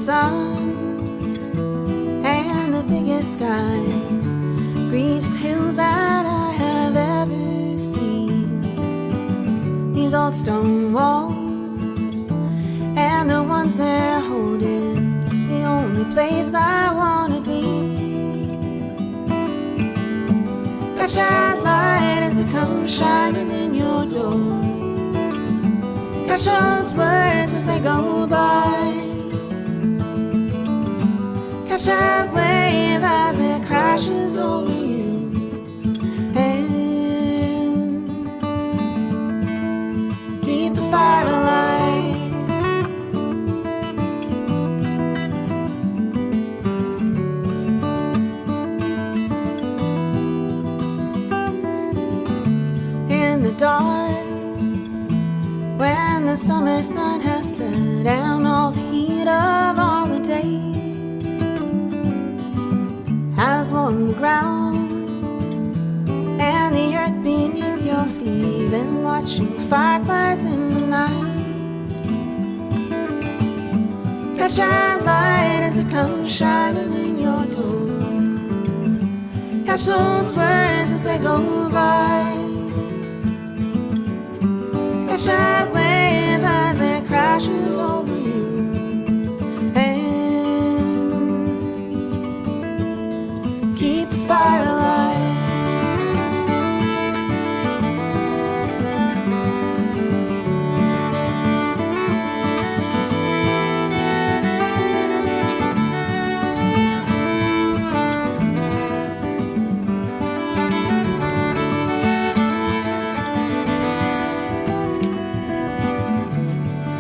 sun and the biggest sky, greenest hills that I have ever seen. These old stone walls and the ones they're holding, the only place I wanna be. Catch that light as it comes shining in your door. Catch those words as they go by. Catch that wave as it crashes over you. And keep the fire alive. In the dark, when the summer sun has set down all the heat of all the day, has warmed the ground and the earth beneath your feet, and watching fireflies in the night. Catch that light as it comes shining in your door. Catch those words as they go by. Catch that wave as it crashes over you. And keep the fire alive.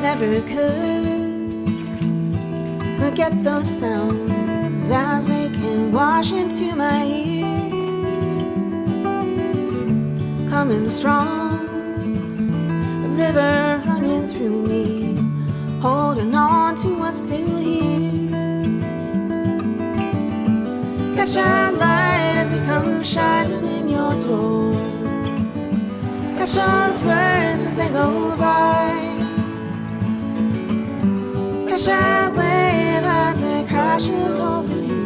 Never could forget those sounds as they can wash into my ears. Coming strong, a river running through me, holding on to what's still here. Catch that light as it comes shining in your door. Catch those words as they go by. Catch that wave as it crashes over you.